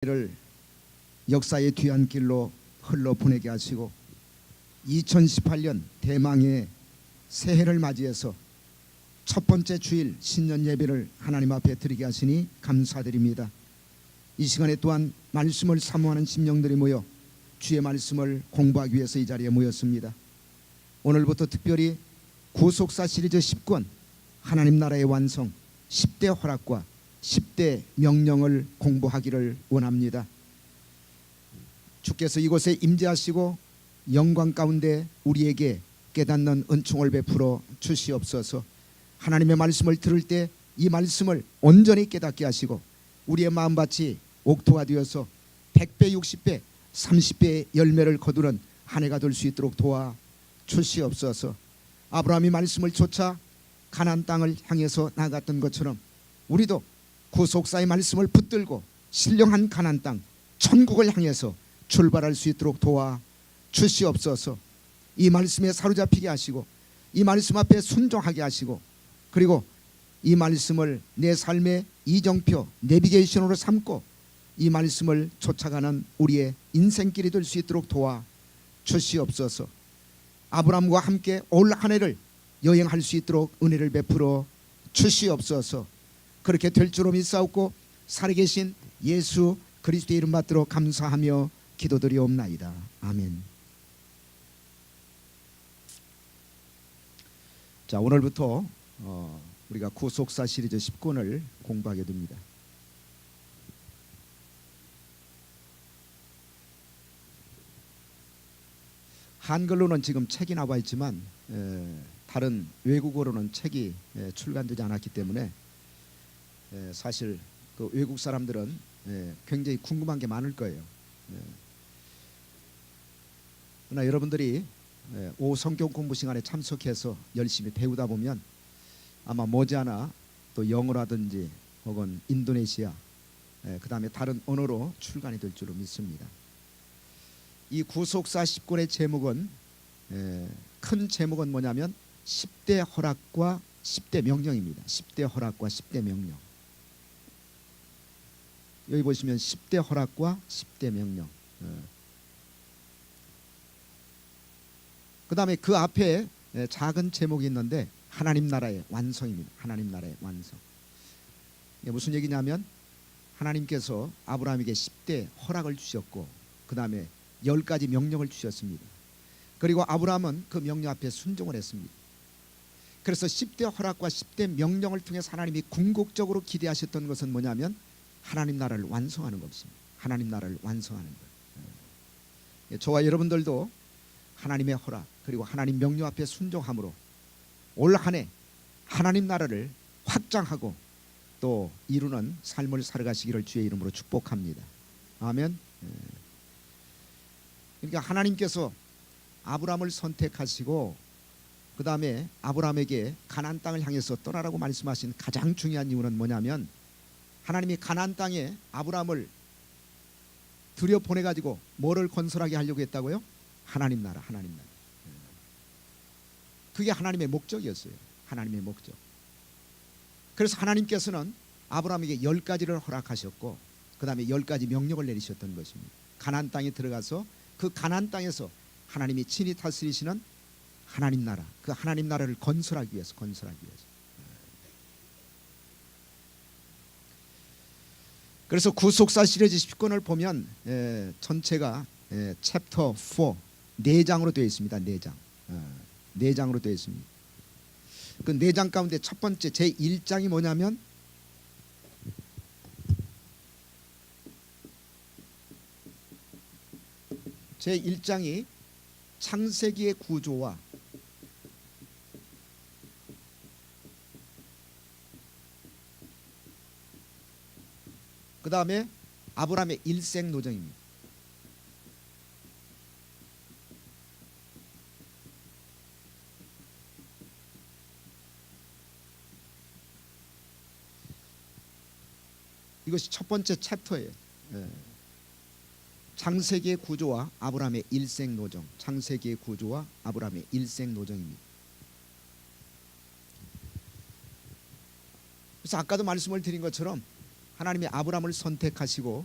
를 역사의 뒤안길로 흘러 보내게 하시고 2018년 대망의 새해를 맞이해서 첫 번째 주일 신년 예배를 하나님 앞에 드리게 하시니 감사드립니다. 이 시간에 또한 말씀을 사모하는 심령들이 모여 주의 말씀을 공부하기 위해서 이 자리에 모였습니다. 오늘부터 특별히 구속사 시리즈 10권 하나님 나라의 완성 10대 허락과 10대 명령을 공부하기를 원합니다. 주께서 이곳에 임재하시고 영광 가운데 우리에게 깨닫는 은총을 베풀어 주시옵소서. 하나님의 말씀을 들을 때 이 말씀을 온전히 깨닫게 하시고 우리의 마음밭이 옥토가 되어서 100배 60배 30배의 열매를 거두는 한 해가 될 수 있도록 도와 주시옵소서. 아브라함이 말씀을 쫓아 가나안 땅을 향해서 나갔던 것처럼 우리도 구속사의 말씀을 붙들고 신령한 가나안 땅 천국을 향해서 출발할 수 있도록 도와 주시옵소서. 이 말씀에 사로잡히게 하시고 이 말씀 앞에 순종하게 하시고 그리고 이 말씀을 내 삶의 이정표 내비게이션으로 삼고 이 말씀을 쫓아가는 우리의 인생길이 될 수 있도록 도와 주시옵소서. 아브라함과 함께 올 한 해를 여행할 수 있도록 은혜를 베풀어 주시옵소서. 그렇게 될 줄로 믿사옵고 살아계신 예수 그리스도의 이름 받들어 감사하며 기도드리옵나이다. 아멘. 자, 오늘부터 우리가 구속사 시리즈 10권을 공부하게 됩니다. 한글로는 지금 책이 나와 있지만 다른 외국어로는 책이 출간되지 않았기 때문에 사실 그 외국 사람들은 굉장히 궁금한 게 많을 거예요. 그러나 여러분들이 오후 성경 공부 시간에 참석해서 열심히 배우다 보면 아마 머지않아 또 영어라든지 혹은 인도네시아 그 다음에 다른 언어로 출간이 될 줄로 믿습니다. 이 구속사 10권의 제목은 큰 제목은 뭐냐면 10대 허락과 10대 명령입니다. 10대 허락과 10대 명령. 여기 보시면 10대 허락과 10대 명령. 그 다음에 그 앞에 작은 제목이 있는데 하나님 나라의 완성입니다. 하나님 나라의 완성. 이게 무슨 얘기냐면 하나님께서 아브라함에게 10대 허락을 주셨고 그 다음에 10가지 명령을 주셨습니다. 그리고 아브라함은 그 명령 앞에 순종을 했습니다. 그래서 10대 허락과 10대 명령을 통해서 하나님이 궁극적으로 기대하셨던 것은 뭐냐면 하나님 나라를 완성하는 것입니다. 하나님 나라를 완성하는 것. 저와 여러분들도 하나님의 허락 그리고 하나님 명령 앞에 순종함으로 올 한 해 하나님 나라를 확장하고 또 이루는 삶을 살아가시기를 주의 이름으로 축복합니다. 아멘. 그러니까 하나님께서 아브라함을 선택하시고 그 다음에 아브라함에게 가나안 땅을 향해서 떠나라고 말씀하신 가장 중요한 이유는 뭐냐면 하나님이 가나안 땅에 아브라함을 들여보내가지고 뭐를 건설하게 하려고 했다고요? 하나님 나라, 하나님 나라. 그게 하나님의 목적이었어요. 하나님의 목적. 그래서 하나님께서는 아브라함에게 10가지를 허락하셨고 그 다음에 10가지 명령을 내리셨던 것입니다. 가나안 땅에 들어가서 그 가나안 땅에서 하나님이 친히 다스리시는 하나님 나라, 그 하나님 나라를 건설하기 위해서. 그래서 구속사 시리즈 10권을 보면 전체가 챕터 4 4장으로 되어 있습니다. 4장. 4장으로 되어 있습니다. 그 4장 가운데 첫 번째 제1장이 뭐냐면 제1장이 창세기의 구조와 그 다음에 아브라함의 일생 노정입니다. 이것이 첫 번째 챕터예요. 창세기의 구조와 아브라함의 일생 노정. 창세기의 구조와 아브라함의 일생 노정입니다. 그래서 아까도 말씀을 드린 것처럼 하나님이 아브라함을 선택하시고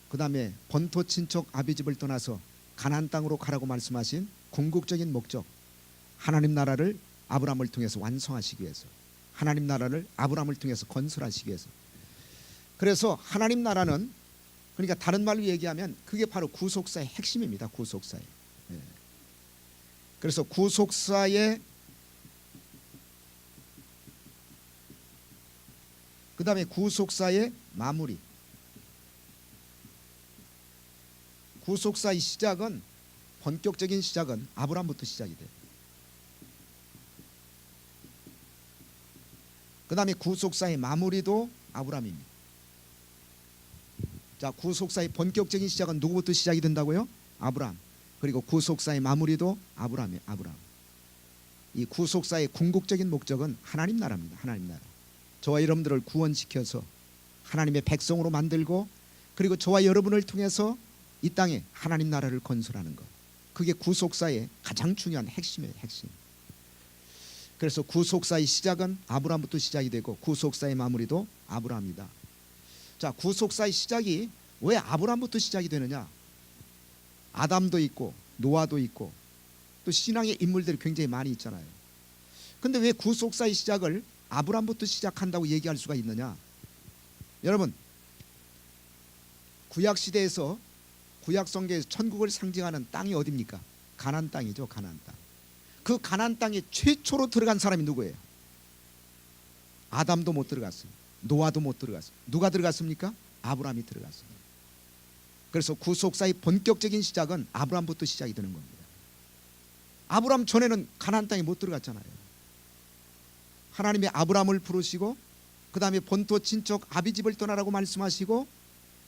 그 다음에 본토 친척 아비집을 떠나서 가나안 땅으로 가라고 말씀하신 궁극적인 목적, 하나님 나라를 아브라함을 통해서 완성하시기 위해서, 하나님 나라를 아브라함을 통해서 건설하시기 위해서. 그래서 하나님 나라는, 그러니까 다른 말로 얘기하면 그게 바로 구속사의 핵심입니다. 구속사의. 그래서 구속사의 그 다음에 구속사의 마무리, 구속사의 시작은, 본격적인 시작은 아브라함부터 시작이 돼요. 그 다음에 구속사의 마무리도 아브라함입니다. 자, 구속사의 본격적인 시작은 누구부터 시작이 된다고요? 아브라함. 그리고 구속사의 마무리도 아브라함이에요. 아브라함. 이 구속사의 궁극적인 목적은 하나님 나라입니다. 하나님 나라. 저와 여러분들을 구원시켜서 하나님의 백성으로 만들고, 그리고 저와 여러분을 통해서 이 땅에 하나님 나라를 건설하는 것. 그게 구속사의 가장 중요한 핵심이에요. 핵심. 그래서 구속사의 시작은 아브라함부터 시작이 되고 구속사의 마무리도 아브라함이다. 자, 구속사의 시작이 왜 아브라함부터 시작이 되느냐? 아담도 있고 노아도 있고 또 신앙의 인물들이 굉장히 많이 있잖아요. 근데 왜 구속사의 시작을 아브라함부터 시작한다고 얘기할 수가 있느냐? 여러분, 구약시대에서, 구약성경에서 천국을 상징하는 땅이 어디입니까? 가나안 땅이죠. 가나안 땅. 그 가나안 땅에 최초로 들어간 사람이 누구예요? 아담도 못 들어갔어요. 노아도 못 들어갔어요. 누가 들어갔습니까? 아브라함이 들어갔어요. 그래서 구속사의 본격적인 시작은 아브라함부터 시작이 되는 겁니다. 아브라함 전에는 가나안 땅에 못 들어갔잖아요. 하나님이 아브라함을 부르시고 그 다음에 본토 친척 아비집을 떠나라고 말씀하시고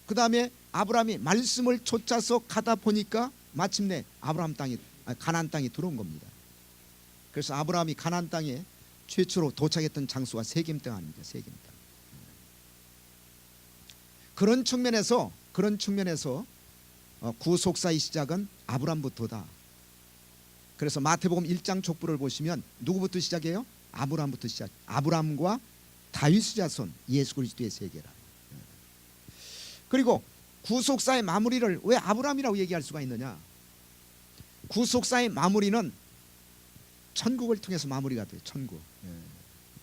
그 다음에 아브라함이 말씀을 쫓아서 가다 보니까 마침내 가나안 땅에 들어온 겁니다. 그래서 아브라함이 가나안 땅에 최초로 도착했던 장소가 세겜 땅 아닙니까? 세겜 땅. 그런 측면에서 구속사의 시작은 아브라함부터다. 그래서 마태복음 1장 족보를 보시면 누구부터 시작해요? 아브라함부터 시작. 아브라함과 다윗의 자손 예수 그리스도의 세계라. 그리고 구속사의 마무리를 왜 아브라함이라고 얘기할 수가 있느냐? 구속사의 마무리는 천국을 통해서 마무리가 돼요. 천국.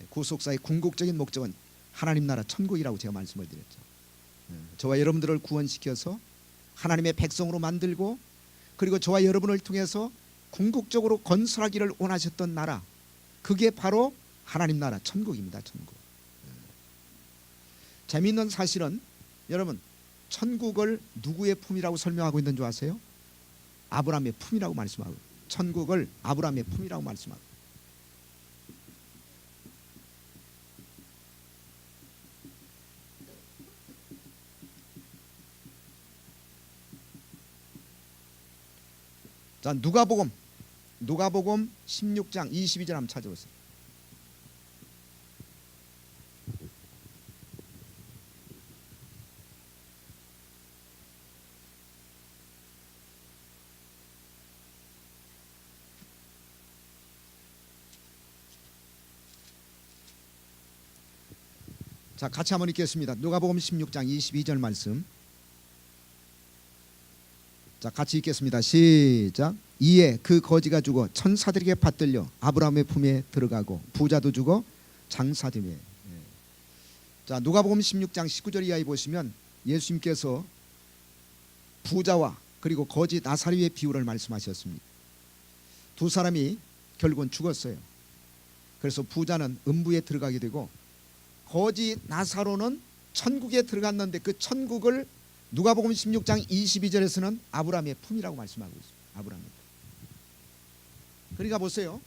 구속사의 궁극적인 목적은 하나님 나라 천국이라고 제가 말씀을 드렸죠. 저와 여러분들을 구원시켜서 하나님의 백성으로 만들고 그리고 저와 여러분을 통해서 궁극적으로 건설하기를 원하셨던 나라, 그게 바로 하나님 나라 천국입니다. 천국. 재미있는 사실은 여러분, 천국을 누구의 품이라고 설명하고 있는 줄 아세요? 아브라함의 품이라고 말씀하고, 천국을 아브라함의 품이라고 말씀하고. 자, 누가복음 16장 22절 한번 찾아보세요. 자, 같이 한번 읽겠습니다. 누가복음 16장 22절 말씀. 자, 같이 읽겠습니다. 시작. 이에 그 거지가 죽어 천사들에게 받들려 아브라함의 품에 들어가고 부자도 죽어 장사됨에. 자, 누가복음 16장 19절 이하에 보시면 예수님께서 부자와 그리고 거지 나사로의 비유를 말씀하셨습니다. 두 사람이 결국은 죽었어요. 그래서 부자는 음부에 들어가게 되고 거지 나사로는 천국에 들어갔는데 그 천국을 누가복음 16장 22절에서는 아브라함의 품이라고 말씀하고 있습니다. 아브라함의 품. 그러니까 보세요.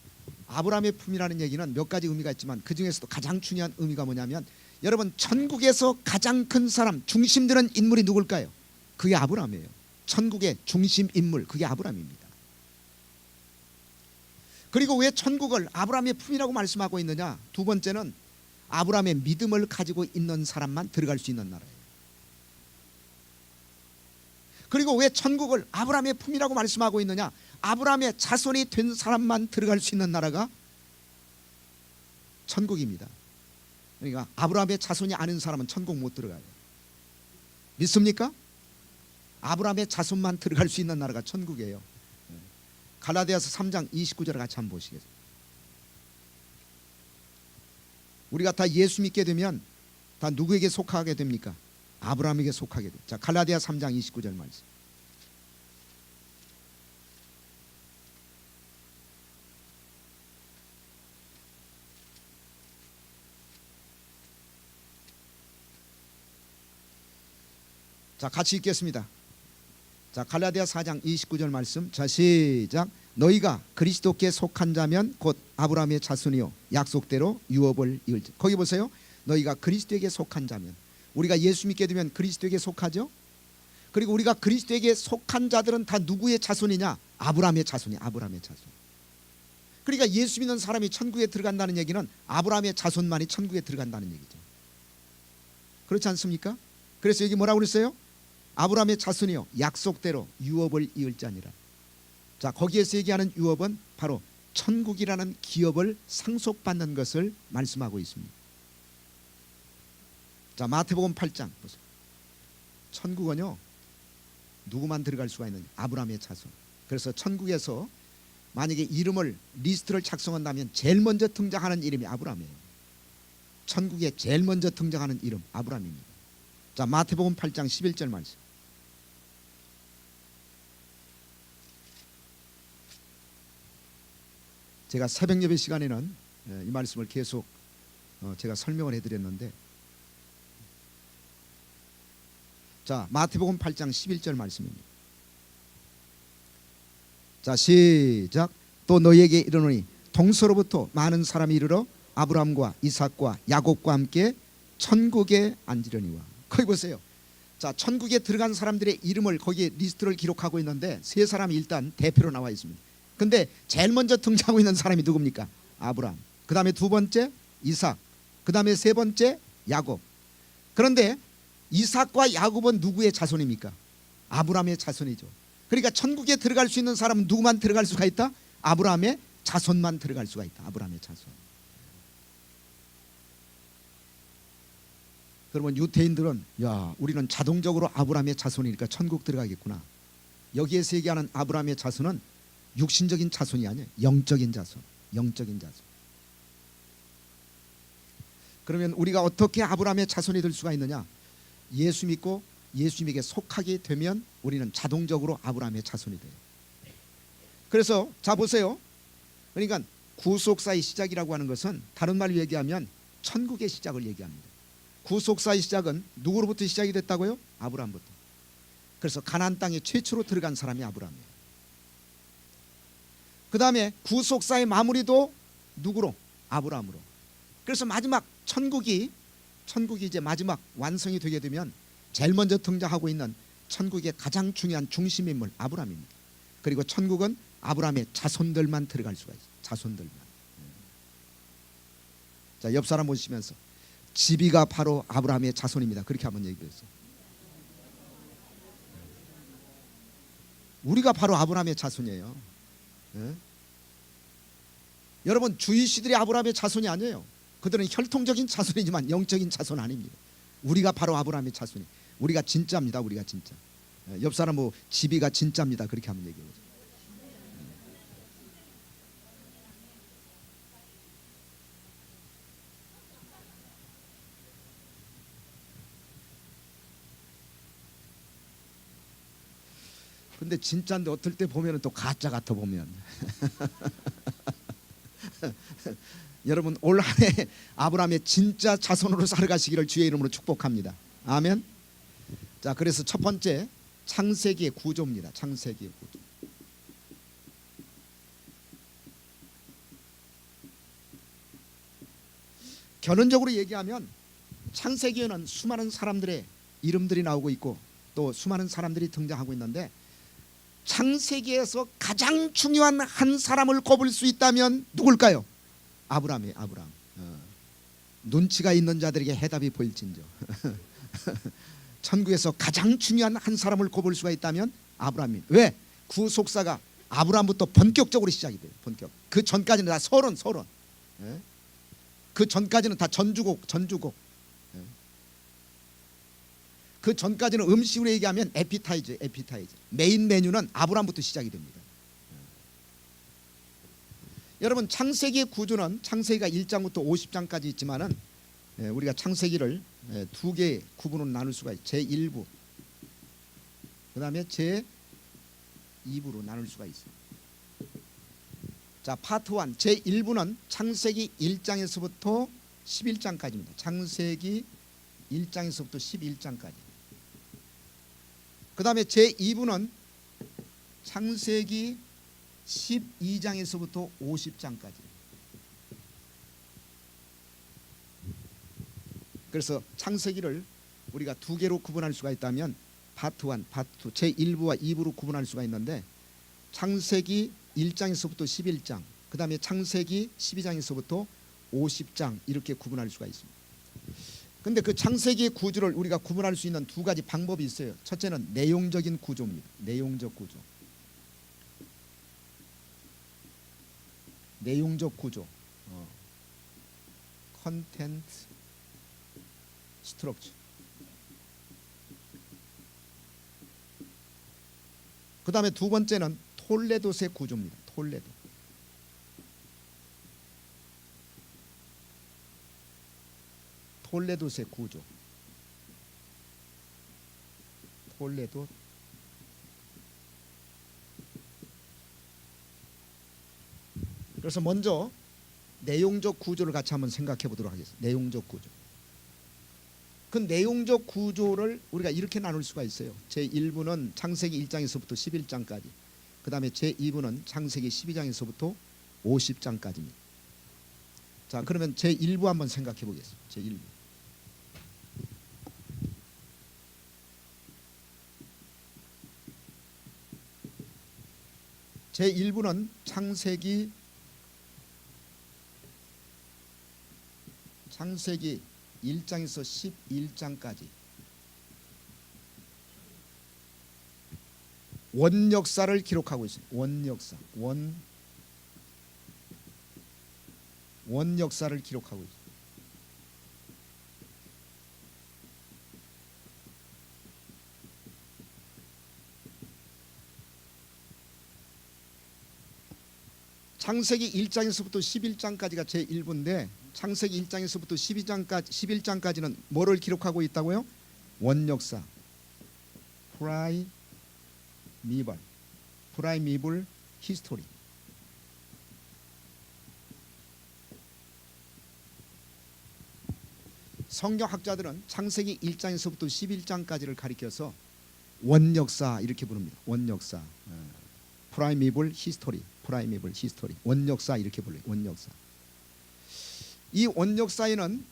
아브라함의 품이라는 얘기는 몇 가지 의미가 있지만 그 중에서도 가장 중요한 의미가 뭐냐면, 여러분, 천국에서 가장 큰 사람, 중심 드는 인물이 누굴까요? 그게 아브라함이에요. 천국의 중심 인물, 그게 아브라함입니다. 그리고 왜 천국을 아브라함의 품이라고 말씀하고 있느냐? 두 번째는 아브라함의 믿음을 가지고 있는 사람만 들어갈 수 있는 나라예요. 그리고 왜 천국을 아브라함의 품이라고 말씀하고 있느냐? 아브라함의 자손이 된 사람만 들어갈 수 있는 나라가 천국입니다. 그러니까 아브라함의 자손이 아닌 사람은 천국 못 들어가요. 믿습니까? 아브라함의 자손만 들어갈 수 있는 나라가 천국이에요. 갈라디아서 3장 29절을 같이 한번 보시겠습니다. 우리가 다 예수 믿게 되면 다 누구에게 속하게 됩니까? 아브라함에게 속하게 돼요. 자, 갈라디아 3장 29절 말씀. 자, 같이 읽겠습니다. 자, 갈라디아 4장 29절 말씀. 자, 시작. 너희가 그리스도께 속한 자면 곧 아브라함의 자손이요 약속대로 유업을 이을지. 거기 보세요. 너희가 그리스도에게 속한 자면, 우리가 예수 믿게 되면 그리스도에게 속하죠. 그리고 우리가 그리스도에게 속한 자들은 다 누구의 자손이냐? 아브라함의 자손이. 아브라함의 자손. 그러니까 예수 믿는 사람이 천국에 들어간다는 얘기는 아브라함의 자손만이 천국에 들어간다는 얘기죠. 그렇지 않습니까? 그래서 여기 뭐라고 그랬어요? 아브라함의 자손이요 약속대로 유업을 이을 자니라. 자, 거기에서 얘기하는 유업은 바로 천국이라는 기업을 상속받는 것을 말씀하고 있습니다. 자, 마태복음 8장 보세요. 천국은요 누구만 들어갈 수가 있느냐? 아브라함의 자손. 그래서 천국에서 만약에 이름을 리스트를 작성한다면 제일 먼저 등장하는 이름이 아브라함이에요. 천국에 제일 먼저 등장하는 이름 아브라함입니다. 자, 마태복음 8장 11절 말씀. 제가 새벽 예배 시간에는 이 말씀을 계속 제가 설명을 해드렸는데, 자, 마태복음 8장 11절 말씀입니다. 자, 시작. 또 너희에게 이르노니 동서로부터 많은 사람이 이르러 아브라함과 이삭과 야곱과 함께 천국에 앉으려니와. 거기 보세요. 자, 천국에 들어간 사람들의 이름을 거기에 리스트를 기록하고 있는데 세 사람이 일단 대표로 나와 있습니다. 근데 제일 먼저 등장하고 있는 사람이 누굽니까? 아브라함. 그 다음에 두 번째 이삭. 그 다음에 세 번째 야곱. 그런데 이삭과 야곱은 누구의 자손입니까? 아브라함의 자손이죠. 그러니까 천국에 들어갈 수 있는 사람은 누구만 들어갈 수가 있다? 아브라함의 자손만 들어갈 수가 있다. 아브라함의 자손. 그러면 유대인들은 야, 우리는 자동적으로 아브라함의 자손이니까 천국 들어가겠구나. 여기에서 얘기하는 아브라함의 자손은 육신적인 자손이 아니에요. 영적인 자손. 영적인 자손. 그러면 우리가 어떻게 아브라함의 자손이 될 수가 있느냐? 예수 믿고 예수님에게 속하게 되면 우리는 자동적으로 아브라함의 자손이 돼요. 그래서 자 보세요. 그러니까 구속사의 시작이라고 하는 것은 다른 말로 얘기하면 천국의 시작을 얘기합니다. 구속사의 시작은 누구로부터 시작이 됐다고요? 아브라함부터. 그래서 가나안 땅에 최초로 들어간 사람이 아브라함이에요. 그 다음에 구속사의 마무리도 누구로? 아브라함으로. 그래서 마지막 천국이 이제 마지막 완성이 되게 되면 제일 먼저 등장하고 있는 천국의 가장 중요한 중심 인물 아브라함입니다. 그리고 천국은 아브라함의 자손들만 들어갈 수가 있어요. 자손들만. 자, 옆 사람 보시면서 지비가 바로 아브라함의 자손입니다. 그렇게 한번 얘기했어요. 우리가 바로 아브라함의 자손이에요. 예? 여러분, 주이시들이 아브라함의 자손이 아니에요. 그들은 혈통적인 자손이지만 영적인 자손 아닙니다. 우리가 바로 아브라함의 자손이. 우리가 진짜입니다. 우리가 진짜. 예, 옆 사람 뭐 지비가 진짜입니다. 그렇게 한번 얘기해보세요. 근데 진짜인데 어떨 때 보면 또 가짜 같아 보면. 여러분, 올 한 해 아브라함의 진짜 자손으로 살아가시기를 주의 이름으로 축복합니다. 아멘. 자, 그래서 첫 번째 창세기의 구조입니다. 창세기의 구조. 결론적으로 얘기하면 창세기에는 수많은 사람들의 이름들이 나오고 있고 또 수많은 사람들이 등장하고 있는데, 창세기에서 가장 중요한 한 사람을 꼽을 수 있다면 누굴까요? 아브라함이에요. 아브라함. 눈치가 있는 자들에게 해답이 보일진저. 천국에서 가장 중요한 한 사람을 꼽을 수가 있다면 아브라함이. 왜? 구속사가 아브라함부터 본격적으로 시작이 돼요. 본격. 그 전까지는 다 서론. 그 전까지는 다 전주곡. 그 전까지는 음식으로 얘기하면 에피타이저. 메인 메뉴는 아브라함부터 시작이 됩니다. 여러분 창세기의 구조는 창세기가 1장부터 50장까지 있지만은 우리가 창세기를 두 개의 구분으로 나눌 수가 있어요. 제1부 그 다음에 제2부로 나눌 수가 있어요. 자, 파트 1 제1부는 창세기 1장에서부터 11장까지입니다. 창세기 1장에서부터 11장까지. 그 다음에 제2부는 창세기 12장에서부터 50장까지. 그래서 창세기를 우리가 두 개로 구분할 수가 있다면 파트 1, 파트 2, 제1부와 2부로 구분할 수가 있는데 창세기 1장에서부터 11장, 그 다음에 창세기 12장에서부터 50장 이렇게 구분할 수가 있습니다. 근데 그 창세기의 구조를 우리가 구분할 수 있는 두 가지 방법이 있어요. 첫째는 내용적인 구조입니다. 내용적 구조. 내용적 구조. 컨텐트 스트럭처. 그 다음에 두 번째는 톨레도의 구조입니다. 톨레도의 구조. 톨레도. 그래서 먼저 내용적 구조를 같이 한번 생각해 보도록 하겠습니다. 내용적 구조. 그 내용적 구조를 우리가 이렇게 나눌 수가 있어요. 제1부는 창세기 1장에서부터 11장까지. 그 다음에 제2부는 창세기 12장에서부터 50장까지입니다. 자, 그러면 제1부 한번 생각해 보겠습니다. 제1부. 제1부는 창세기 1장에서 11장까지 원역사를 기록하고 있습니다. 원역사를 기록하고 있습니다. 창세기 1장에서부터 11장까지가 제1부인데 창세기 1장에서부터 11장까지는 뭐를 기록하고 있다고요? 원역사. 프라이미블 히스토리. 성경학자들은 창세기 1장에서부터 11장까지를 가리켜서 원역사 이렇게 부릅니다. 원역사. 프라이미블 히스토리. 원역사 이렇게 불러요. 원역사. 이 원역사에는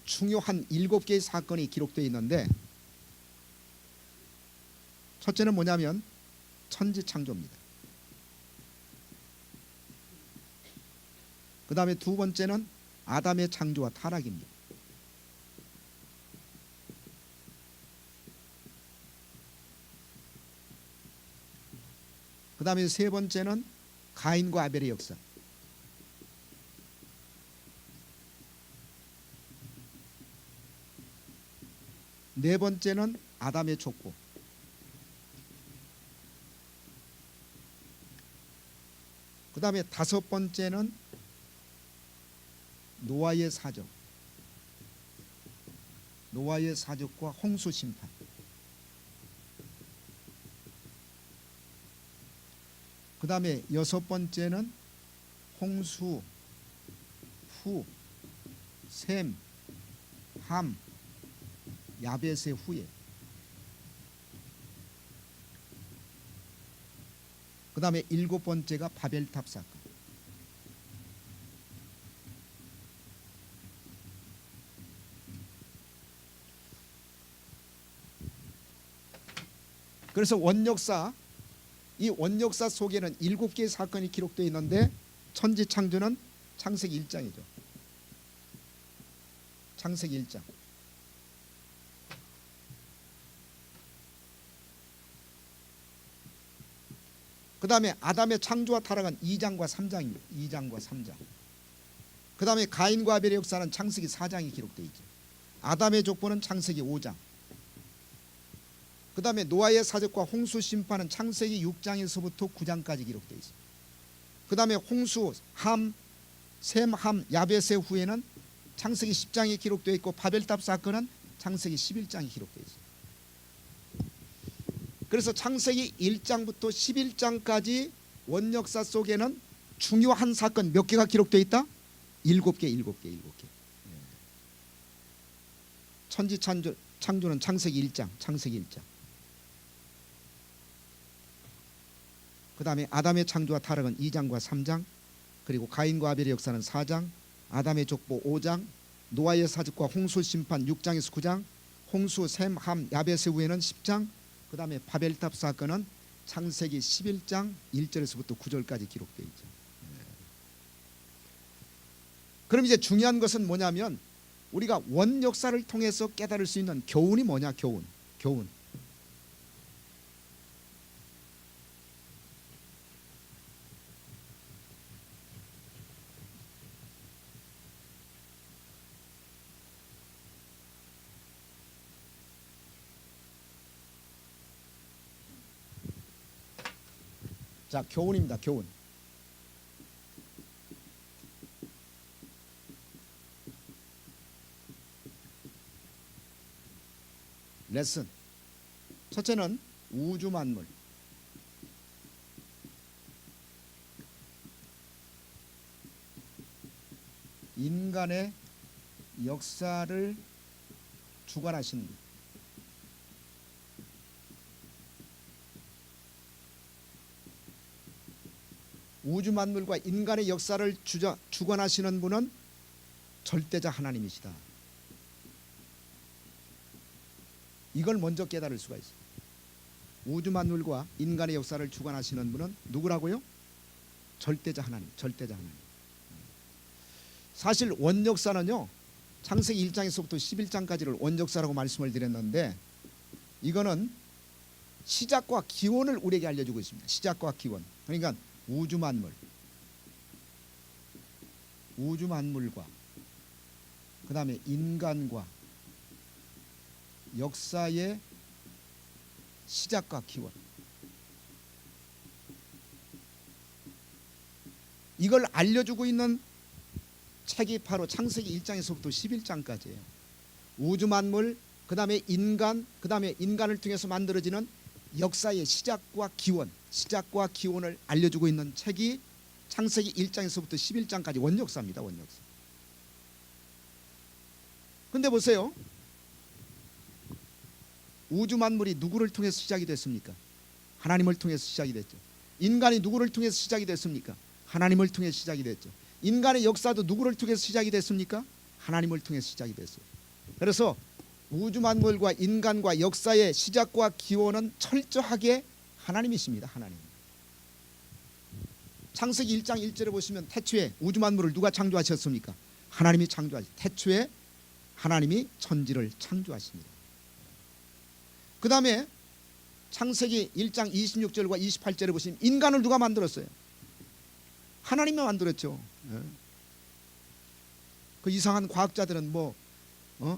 중요한 7개의 사건이 기록되어 있는데 첫째는 뭐냐면 천지창조입니다. 그 다음에 두 번째는 아담의 창조와 타락입니다. 그 다음에 세 번째는 가인과 아벨의 역사. 네 번째는 아담의 족보. 그 다음에 다섯 번째는 노아의 사적. 노아의 사적과 홍수 심판. 그 다음에 여섯 번째는 홍수 후 셈, 함, 야벳의 후예. 그 다음에 일곱 번째가 바벨탑 사건. 그래서 이 원역사 속에는 7개의 사건이 기록되어 있는데 천지창조는 창세기 1장이죠. 창세기 1장. 그 다음에 아담의 창조와 타락은 2장과 3장입니다. 2장과 3장. 그 다음에 가인과 아벨의 역사는 창세기 4장이 기록되어 있죠. 아담의 족보는 창세기 5장. 그 다음에 노아의 사적과 홍수 심판은 창세기 6장에서부터 9장까지 기록되어 있습니다. 그 다음에 홍수, 함, 셈, 함, 야벳의 후에는 창세기 10장에 기록되어 있고 바벨탑 사건은 창세기 11장에 기록되어 있습니다. 그래서 창세기 1장부터 11장까지 원역사 속에는 중요한 사건 몇 개가 기록되어 있다? 7개. 천지 창조는 창세기 1장. 그 다음에 아담의 창조와 타락은 2장과 3장, 그리고 가인과 아벨의 역사는 4장, 아담의 족보 5장, 노아의 사적과 홍수 심판 6장에서 9장, 홍수, 셈, 함, 야벳의 후에는 10장, 그 다음에 바벨탑 사건은 창세기 11장 1절에서부터 9절까지 기록되어 있죠. 그럼 이제 중요한 것은 뭐냐면 우리가 원 역사를 통해서 깨달을 수 있는 교훈이 뭐냐? 교훈. 자, 교훈입니다. 교훈. 레슨. 첫째는 우주 만물. 인간의 역사를 주관하신 분. 우주 만물과 인간의 역사를 주관하시는 분은 절대자 하나님이시다. 이걸 먼저 깨달을 수가 있어요. 우주 만물과 인간의 역사를 주관하시는 분은 누구라고요? 절대자 하나님. 사실 원역사는요, 창세기 1장에서부터 11장까지를 원역사라고 말씀을 드렸는데, 이거는 시작과 기원을 우리에게 알려주고 있습니다. 시작과 기원. 그러니까 우주 만물과 그 다음에 인간과 역사의 시작과 기원, 이걸 알려주고 있는 책이 바로 창세기 1장에서부터 11장까지예요. 우주 만물, 그 다음에 인간, 그 다음에 인간을 통해서 만들어지는 역사의 시작과 기원을 알려주고 있는 책이 창세기 1장에서부터 11장까지 원역사입니다. 원역사. 근데 보세요. 우주 만물이 누구를 통해서 시작이 됐습니까? 하나님을 통해서 시작이 됐죠. 인간이 누구를 통해서 시작이 됐습니까? 하나님을 통해서 시작이 됐죠. 인간의 역사도 누구를 통해서 시작이 됐습니까? 하나님을 통해서 시작이 됐어요. 그래서 우주 만물과 인간과 역사의 시작과 기원은 철저하게 하나님이십니다. 하나님. 창세기 1장 1절에 보시면 태초에 우주 만물을 누가 창조하셨습니까? 하나님이 창조하셨습니다. 태초에 하나님이 천지를 창조하십니다. 그 다음에 창세기 1장 26절과 28절에 보시면 인간을 누가 만들었어요? 하나님이 만들었죠. 그 이상한 과학자들은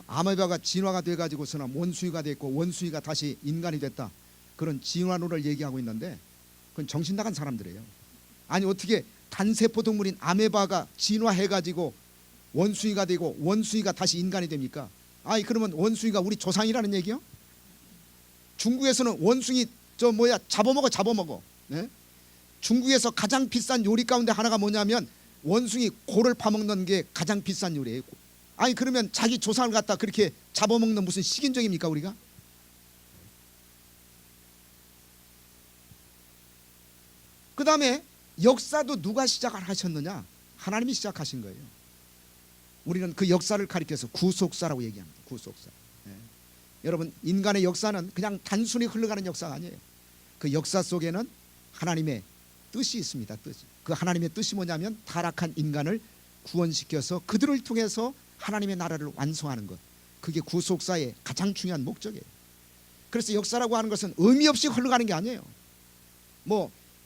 아메바가 진화가 돼가지고서는 원숭이가 됐고 원숭이가 다시 인간이 됐다, 그런 진화론을 얘기하고 있는데 그건 정신 나간 사람들이에요. 아니 어떻게 단세포 동물인 아메바가 진화해가지고 원숭이가 되고 원숭이가 다시 인간이 됩니까? 아니 그러면 원숭이가 우리 조상이라는 얘기요? 중국에서는 원숭이 잡아먹어. 네? 중국에서 가장 비싼 요리 가운데 하나가 뭐냐면 원숭이 고를 파먹는 게 가장 비싼 요리예요. 아니 그러면 자기 조상을 갖다 그렇게 잡아먹는 무슨 식인종입니까 우리가? 그 다음에 역사도 누가 시작을 하셨느냐? 하나님이 시작하신 거예요. 우리는 그 역사를 가리켜서 구속사라고 얘기합니다. 구속사. 여러분, 인간의 역사는 그냥 단순히 흘러가는 역사가 아니에요. 그 역사 속에는 하나님의 뜻이 있습니다. 그 하나님의 뜻이 뭐냐면 타락한 인간을 구원시켜서 그들을 통해서 하나님의 나라를 완성하는 것, 그게 구속사의 가장 중요한 목적이에요. 그래서 역사라고 하는 것은 의미 없이 흘러가는 게 아니에요.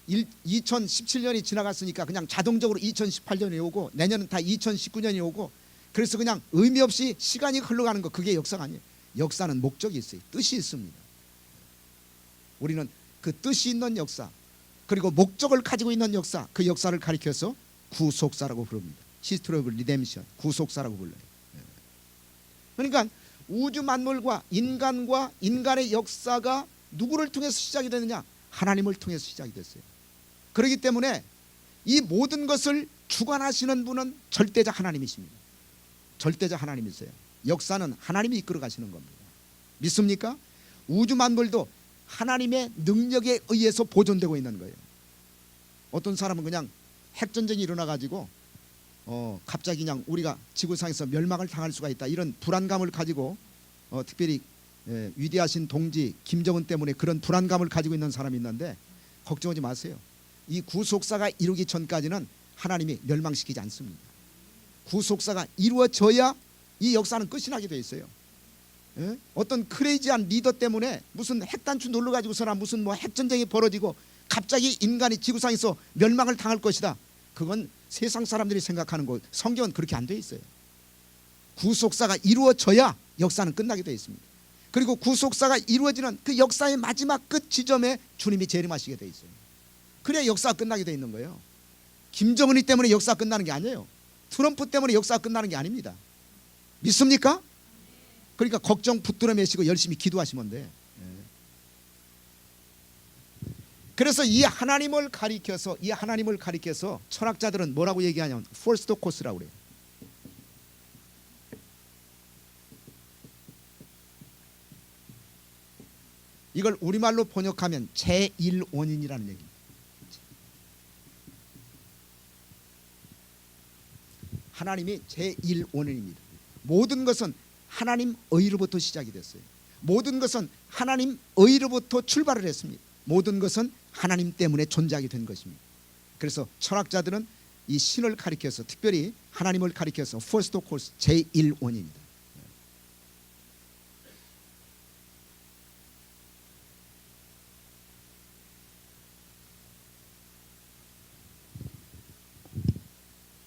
2017년이 지나갔으니까 그냥 자동적으로 2018년이 오고 내년은 다 2019년이 오고, 그래서 그냥 의미 없이 시간이 흘러가는 것, 그게 역사가 아니에요. 역사는 목적이 있어요. 뜻이 있습니다. 우리는 그 뜻이 있는 역사, 그리고 목적을 가지고 있는 역사, 그 역사를 가리켜서 구속사라고 부릅니다. History of Redemption, 구속사라고 불러요. 그러니까 우주 만물과 인간과 인간의 역사가 누구를 통해서 시작이 되느냐? 하나님을 통해서 시작이 됐어요. 그렇기 때문에 이 모든 것을 주관하시는 분은 절대자 하나님이십니다. 절대자 하나님이세요. 역사는 하나님이 이끌어 가시는 겁니다. 믿습니까? 우주 만물도 하나님의 능력에 의해서 보존되고 있는 거예요. 어떤 사람은 그냥 핵전쟁이 일어나 가지고 갑자기 그냥 우리가 지구상에서 멸망을 당할 수가 있다, 이런 불안감을 가지고 특별히 위대하신 동지 김정은 때문에 그런 불안감을 가지고 있는 사람이 있는데, 걱정하지 마세요. 이 구속사가 이루기 전까지는 하나님이 멸망시키지 않습니다. 구속사가 이루어져야 이 역사는 끝이 나게 돼 있어요. 어떤 크레이지한 리더 때문에 무슨 핵단추 눌러가지고서나 무슨 뭐 핵전쟁이 벌어지고 갑자기 인간이 지구상에서 멸망을 당할 것이다, 그건 세상 사람들이 생각하는 거. 성경은 그렇게 안 돼 있어요. 구속사가 이루어져야 역사는 끝나게 돼 있습니다. 그리고 구속사가 이루어지는 그 역사의 마지막 끝 지점에 주님이 재림하시게 돼 있어요. 그래야 역사가 끝나게 돼 있는 거예요. 김정은이 때문에 역사가 끝나는 게 아니에요. 트럼프 때문에 역사가 끝나는 게 아닙니다. 믿습니까? 그러니까 걱정 붙들어 매시고 열심히 기도하시면 돼. 그래서 이 하나님을 가리켜서 철학자들은 뭐라고 얘기하냐면 퍼스트 코스라고 그래요. 이걸 우리말로 번역하면 제1원인이라는 얘기입니다. 하나님이 제1원인입니다. 모든 것은 하나님 의로부터 시작이 됐어요. 모든 것은 하나님 의로부터 출발을 했습니다. 모든 것은 하나님 때문에 존재하게 된 것입니다. 그래서 철학자들은 이 신을 가리켜서, 특별히 하나님을 가리켜서 퍼스트 코스, 제1원인이다.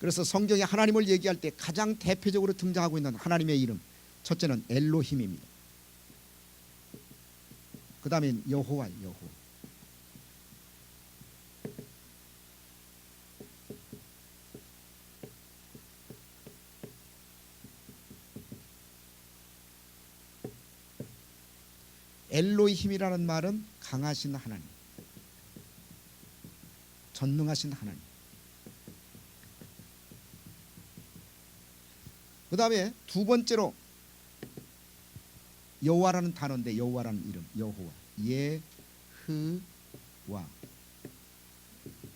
그래서 성경에 하나님을 얘기할 때 가장 대표적으로 등장하고 있는 하나님의 이름, 첫째는 엘로힘입니다. 그 다음에 여호와. 엘로힘이라는 말은 강하신 하나님, 전능하신 하나님. 그 다음에 두 번째로 여호와라는 단어인데, 여호와라는 이름, 여호와,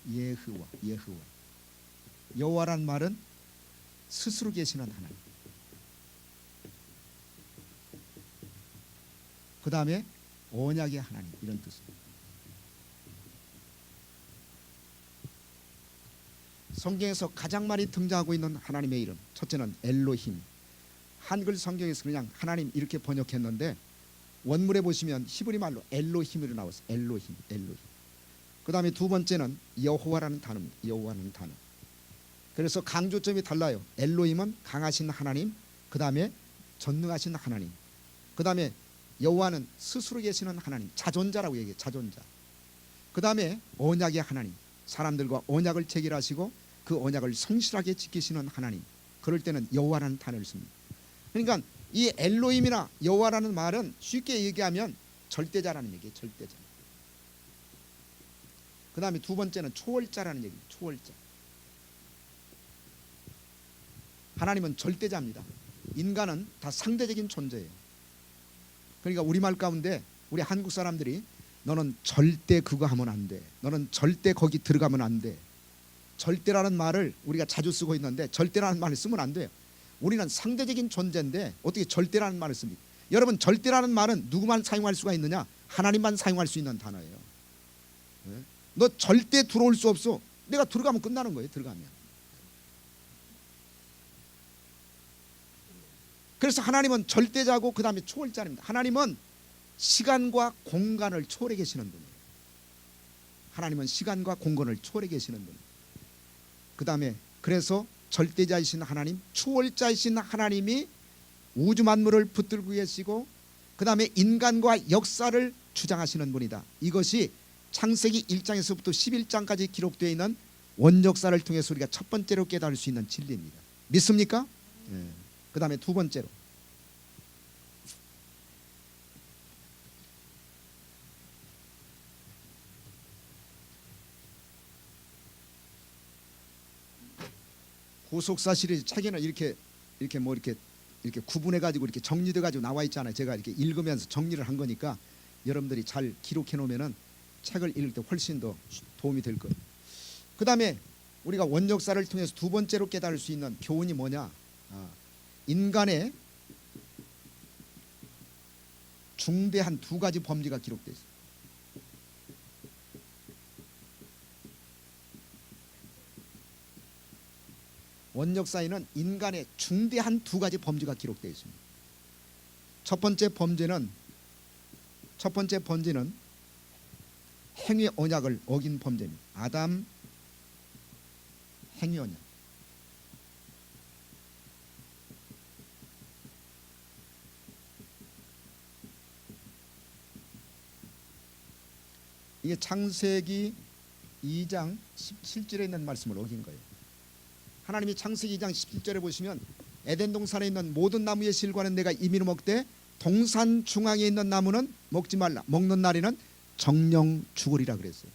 예흐와. 여호와라는 말은 스스로 계시는 하나님. 그 다음에 언약의 하나님, 이런 뜻입니다. 성경에서 가장 많이 등장하고 있는 하나님의 이름, 첫째는 엘로힘. 한글 성경에서 그냥 하나님 이렇게 번역했는데, 원문에 보시면 히브리 말로 엘로힘으로 나왔어요. 엘로힘. 그 다음에 두 번째는 여호와라는 단어입니다. 여호와라는 단어. 그래서 강조점이 달라요. 엘로힘은 강하신 하나님, 그 다음에 전능하신 하나님, 그 다음에 여호와는 스스로 계시는 하나님, 자존자라고 얘기해요. 자존자. 그 다음에 언약의 하나님, 사람들과 언약을 체결하시고 그 언약을 성실하게 지키시는 하나님. 그럴 때는 여호와라는 단어를 씁니다. 그러니까 이 엘로힘이나 여호와라는 말은 쉽게 얘기하면 절대자라는 얘기예요. 절대자. 그 다음에 두 번째는 초월자라는 얘기입니다. 초월자. 하나님은 절대자입니다. 인간은 다 상대적인 존재예요. 그러니까 우리말 가운데 우리 한국 사람들이 너는 절대 그거 하면 안 돼, 너는 절대 거기 들어가면 안 돼, 절대라는 말을 우리가 자주 쓰고 있는데, 절대라는 말을 쓰면 안 돼요. 우리는 상대적인 존재인데 어떻게 절대라는 말을 씁니까? 여러분, 절대라는 말은 누구만 사용할 수가 있느냐? 하나님만 사용할 수 있는 단어예요. 너 절대 들어올 수 없어. 내가 들어가면 끝나는 거예요. 들어가면. 그래서 하나님은 절대자고 그 다음에 초월자입니다. 하나님은 시간과 공간을 초월해 계시는 분이에요. 하나님은 시간과 공간을 초월해 계시는 분이에요. 그 다음에 그래서 절대자이신 하나님, 초월자이신 하나님이 우주 만물을 붙들고 계시고 그 다음에 인간과 역사를 주장하시는 분이다. 이것이 창세기 1장에서부터 11장까지 기록되어 있는 원역사를 통해서 우리가 첫 번째로 깨달을 수 있는 진리입니다. 믿습니까? 그 다음에 두 번째로 구속사 시리즈 책에는 이렇게 구분해 가지고 이렇게 정리돼 가지고 나와 있잖아요. 제가 이렇게 읽으면서 정리를 한 거니까 여러분들이 잘 기록해 놓으면은 책을 읽을 때 훨씬 더 도움이 될 거예요. 그 다음에 우리가 원역사를 통해서 두 번째로 깨달을 수 있는 교훈이 뭐냐? 인간의 중대한 두 가지 범죄가 기록되어 있어요. 원역사에는 인간의 중대한 두 가지 범죄가 기록되어 있습니다. 첫 번째 범죄는 행위 언약을 어긴 범죄입니다. 아담 행위 언약. 이게 창세기 2장 17절에 있는 말씀을 어긴 거예요. 하나님이 창세기 2장 17절에 보시면 에덴 동산에 있는 모든 나무의 실과는 내가 임의로 먹되 동산 중앙에 있는 나무는 먹지 말라. 먹는 날에는 정령 죽으리라 그랬어요.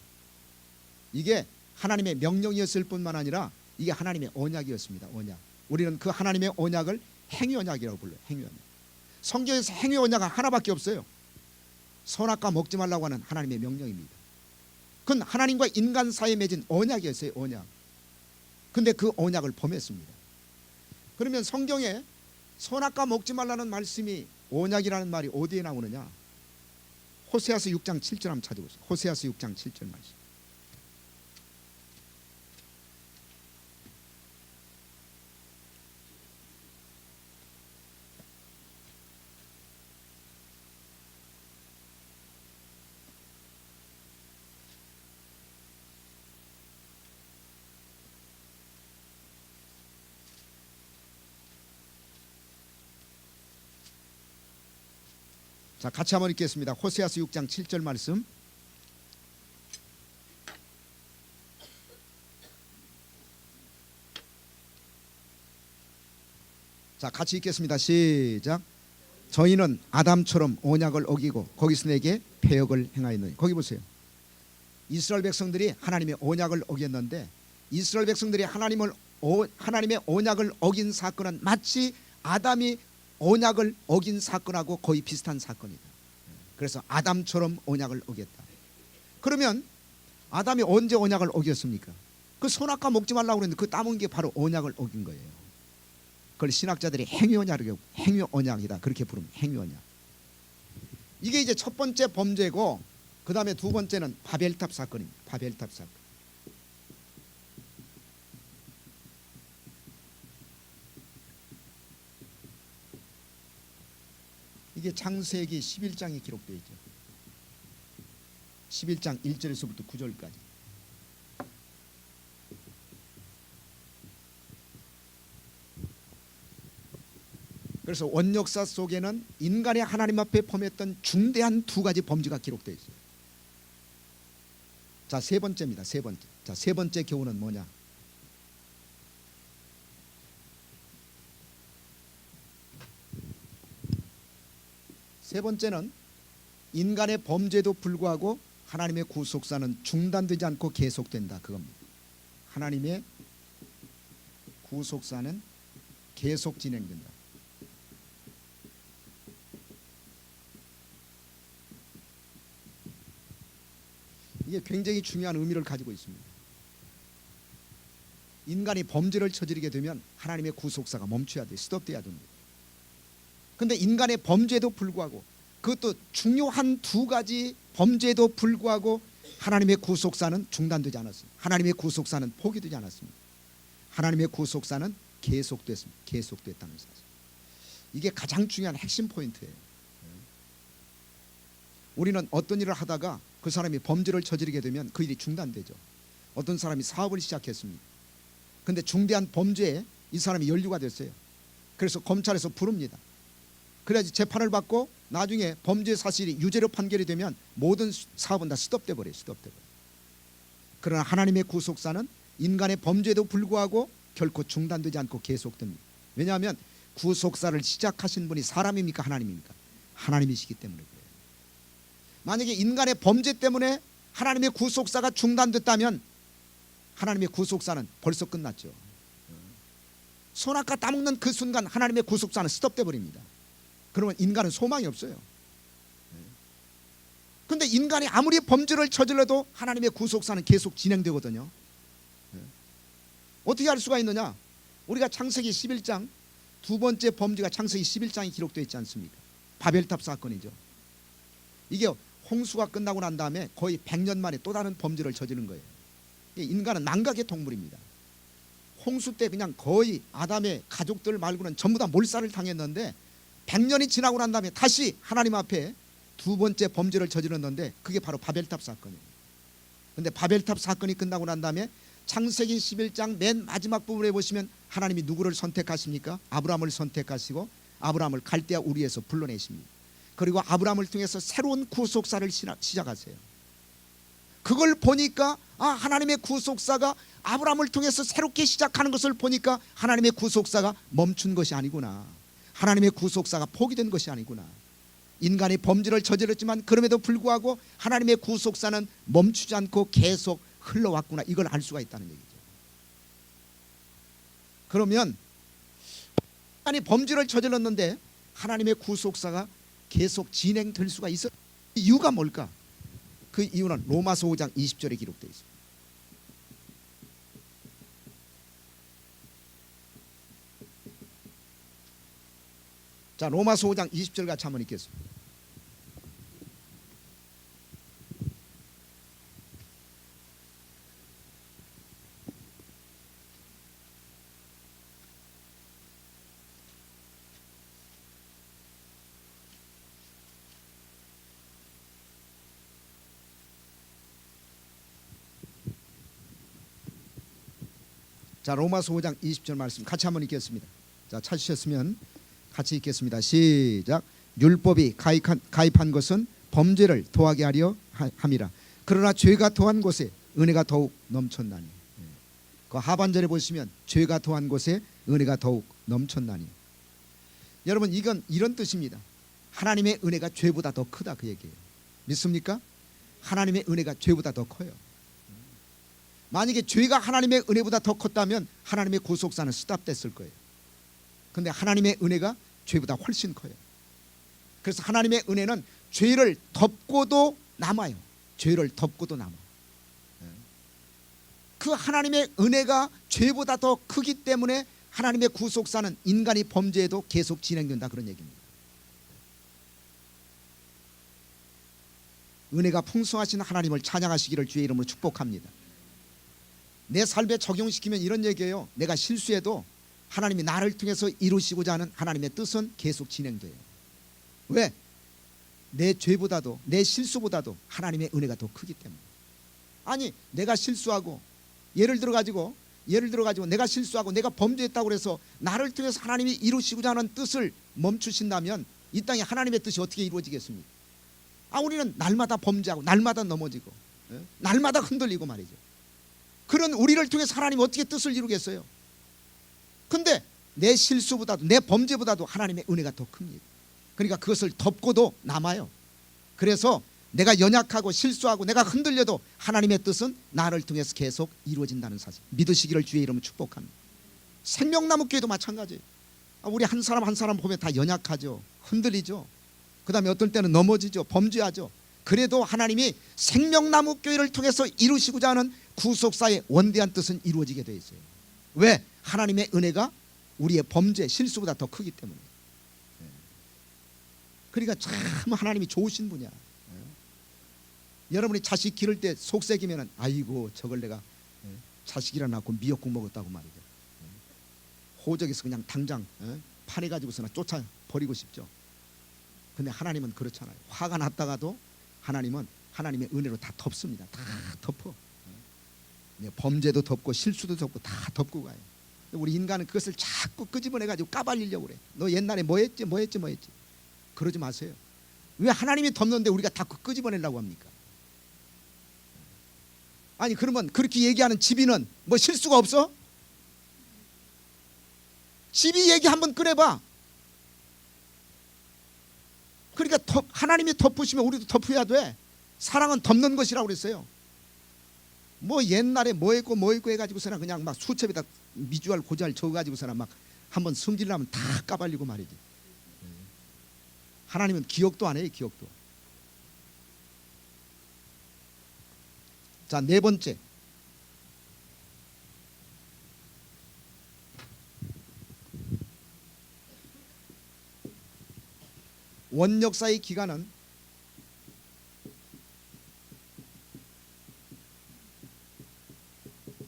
이게 하나님의 명령이었을 뿐만 아니라 이게 하나님의 언약이었습니다. 언약. 우리는 그 하나님의 언약을 행위 언약이라고 불러요. 행위 언약. 성경에서 행위 언약은 하나밖에 없어요. 선악과 먹지 말라고 하는 하나님의 명령입니다. 그건 하나님과 인간 사이에 맺은 언약이었어요. 언약. 근데 그 언약을 범했습니다. 그러면 성경에 선악과 먹지 말라는 말씀이 언약이라는 말이 어디에 나오느냐? 호세아서 6장 7절 한번 찾아보세요. 호세아서 6장 7절 말씀. 자, 같이 한번 읽겠습니다. 호세아서 6장 7절 말씀. 자, 같이 읽겠습니다. 시작. 저희는 아담처럼 언약을 어기고 거기서 내게 패역을 행하였느니. 거기 보세요. 이스라엘 백성들이 하나님의 언약을 어겼는데 이스라엘 백성들이 하나님의 언약을 어긴 사건은 마치 아담이 언약을 어긴 사건하고 거의 비슷한 사건이다. 그래서 아담처럼 언약을 어겼다. 그러면 아담이 언제 언약을 어겼습니까? 그 선악과 먹지 말라고 그랬는데 그 따먹은 게 바로 언약을 어긴 거예요. 그걸 신학자들이 행위 언약이다 그렇게 부릅니다. 행위 언약. 이게 이제 첫 번째 범죄고 그 다음에 두 번째는 바벨탑 사건입니다. 바벨탑 사건. 이게 창세기 11장에 기록되어 있죠. 11장 1절에서부터 9절까지. 그래서 원역사 속에는 인간이 하나님 앞에 범했던 중대한 두 가지 범죄가 기록되어 있어요. 자, 세 번째입니다. 세 번째. 자, 세 번째 교훈은 뭐냐? 세 번째는 인간의 범죄에도 불구하고 하나님의 구속사는 중단되지 않고 계속된다 그겁니다. 하나님의 구속사는 계속 진행된다. 이게 굉장히 중요한 의미를 가지고 있습니다. 인간이 범죄를 저지르게 되면 하나님의 구속사가 멈춰야 돼. 스톱돼야 됩니다. 그런데 인간의 범죄에도 불구하고 그것도 중요한 두 가지 범죄에도 불구하고 하나님의 구속사는 중단되지 않았습니다. 하나님의 구속사는 포기되지 않았습니다. 하나님의 구속사는 계속됐습니다. 계속됐다는 사실. 이게 가장 중요한 핵심 포인트예요. 우리는 어떤 일을 하다가 그 사람이 범죄를 저지르게 되면 그 일이 중단되죠. 어떤 사람이 사업을 시작했습니다. 그런데 중대한 범죄에 이 사람이 연루가 됐어요. 그래서 검찰에서 부릅니다. 그래야지 재판을 받고 나중에 범죄 사실이 유죄로 판결이 되면 모든 사업은 다 스톱돼 버려요. 스톱돼 버려요. 그러나 하나님의 구속사는 인간의 범죄에도 불구하고 결코 중단되지 않고 계속됩니다. 왜냐하면 구속사를 시작하신 분이 사람입니까 하나님입니까? 하나님이시기 때문에 그래요. 만약에 인간의 범죄 때문에 하나님의 구속사가 중단됐다면 하나님의 구속사는 벌써 끝났죠. 선악과 따먹는 그 순간 하나님의 구속사는 스톱돼 버립니다. 그러면 인간은 소망이 없어요. 그런데 인간이 아무리 범죄를 저질러도 하나님의 구속사는 계속 진행되거든요. 어떻게 할 수가 있느냐? 우리가 창세기 11장 두 번째 범죄가 창세기 11장에 기록되어 있지 않습니까? 바벨탑 사건이죠. 이게 홍수가 끝나고 난 다음에 거의 100년 만에 또 다른 범죄를 저지른 거예요. 인간은 망각의 동물입니다. 홍수 때 그냥 거의 아담의 가족들 말고는 전부 다 몰살을 당했는데 100년이 지나고 난 다음에 다시 하나님 앞에 두 번째 범죄를 저질렀는데 그게 바로 바벨탑 사건이에요. 그런데 바벨탑 사건이 끝나고 난 다음에 창세기 11장 맨 마지막 부분에 보시면 하나님이 누구를 선택하십니까? 아브라함을 선택하시고 아브라함을 갈대아 우리에서 불러내십니다. 그리고 아브라함을 통해서 새로운 구속사를 시작하세요. 그걸 보니까 하나님의 구속사가 아브라함을 통해서 새롭게 시작하는 것을 보니까 하나님의 구속사가 멈춘 것이 아니구나. 하나님의 구속사가 포기된 것이 아니구나. 인간이 범죄를 저질렀지만 그럼에도 불구하고 하나님의 구속사는 멈추지 않고 계속 흘러왔구나. 이걸 알 수가 있다는 얘기죠. 그러면 인간이 범죄를 저질렀는데 하나님의 구속사가 계속 진행될 수가 있어. 이유가 뭘까? 그 이유는 로마서 5장 20절에 기록되어 있습니다. 자, 로마서 5장 20절 같이 한번 읽겠습니다. 자, 로마서 5장 20절 말씀 같이 한번 읽겠습니다. 자, 찾으셨으면 같이 읽겠습니다. 시작. 율법이 가입한 것은 범죄를 더하게 하려 함이라. 그러나 죄가 더한 곳에 은혜가 더욱 넘쳤나니. 그 하반절에 보시면 죄가 더한 곳에 은혜가 더욱 넘쳤나니. 여러분, 이건 이런 뜻입니다. 하나님의 은혜가 죄보다 더 크다 그 얘기예요. 믿습니까? 하나님의 은혜가 죄보다 더 커요. 만약에 죄가 하나님의 은혜보다 더 컸다면 하나님의 구속사는 스탑됐을 거예요. 그런데 하나님의 은혜가 죄보다 훨씬 커요. 그래서 하나님의 은혜는 죄를 덮고도 남아요. 죄를 덮고도 남아. 그 하나님의 은혜가 죄보다 더 크기 때문에 하나님의 구속사는 인간이 범죄해도 계속 진행된다 그런 얘기입니다. 은혜가 풍성하신 하나님을 찬양하시기를 주의 이름으로 축복합니다. 내 삶에 적용시키면 이런 얘기예요. 내가 실수해도 하나님이 나를 통해서 이루시고자 하는 하나님의 뜻은 계속 진행돼요. 왜? 내 죄보다도 내 실수보다도 하나님의 은혜가 더 크기 때문에. 아니, 내가 실수하고 예를 들어 가지고 내가 실수하고 내가 범죄했다고 해서 나를 통해서 하나님이 이루시고자 하는 뜻을 멈추신다면 이 땅에 하나님의 뜻이 어떻게 이루어지겠습니까? 우리는 날마다 범죄하고 날마다 넘어지고 날마다 흔들리고 말이죠. 그런 우리를 통해서 하나님이 어떻게 뜻을 이루겠어요? 근데 내 실수보다도 내 범죄보다도 하나님의 은혜가 더 큽니다. 그러니까 그것을 덮고도 남아요. 그래서 내가 연약하고 실수하고 내가 흔들려도 하나님의 뜻은 나를 통해서 계속 이루어진다는 사실 믿으시기를 주의 이름으로 축복합니다. 생명나무 교회도 마찬가지예요. 우리 한 사람 한 사람 보면 다 연약하죠. 흔들리죠. 그 다음에 어떨 때는 넘어지죠. 범죄하죠. 그래도 하나님이 생명나무 교회를 통해서 이루시고자 하는 구속사의 원대한 뜻은 이루어지게 되어 있어요. 왜? 하나님의 은혜가 우리의 범죄, 실수보다 더 크기 때문에. 그러니까 참 하나님이 좋으신 분이야. 여러분이 자식 기를 때 속색이면 아이고 저걸 내가 자식이라 낳고 미역국 먹었다고 말이죠. 호적에서 그냥 당장 파내가지고서나 쫓아버리고 싶죠. 근데 하나님은 그렇잖아요. 화가 났다가도 하나님은 하나님의 은혜로 다 덮습니다. 다 덮어. 범죄도 덮고 실수도 덮고 다 덮고 가요. 우리 인간은 그것을 자꾸 끄집어내가지고 까발리려고 그래. 너 옛날에 뭐 했지? 그러지 마세요. 왜 하나님이 덮는데 우리가 다 끄집어내려고 합니까? 아니 그러면 그렇게 얘기하는 집이는 뭐 실수가 없어? 집이 얘기 한번 꺼내봐. 그러니까 하나님이 덮으시면 우리도 덮어야 돼. 사랑은 덮는 것이라고 그랬어요. 뭐 옛날에 뭐 했고 해가지고서는 그냥 막 수첩에다 미주알 고주알 적어가지고서는 막 한번 성질나면 다 까발리고 말이지. 하나님은 기억도 안 해요. 기억도. 자, 네 번째, 원역사의 기간은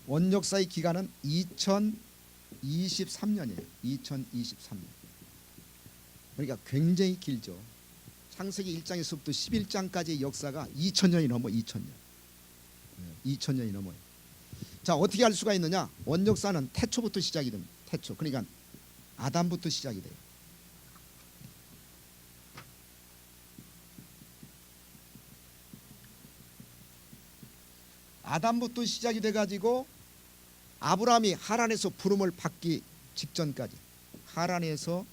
원역사의 기간은 2023년이에요. 2023년. 그러니까 굉장히 길죠. 창세기 1장에서부터 11장까지의 역사가 2000년이 넘어. 2000년이 넘어요. 자, 어떻게 할 수가 있느냐? 원역사는 태초부터 시작이 됩니다. 태초. 그러니까 아담부터 시작이 돼요. 아담부터 시작이 돼가지고 아브라함이 하란에서 부름을 받기 직전까지, 하란에서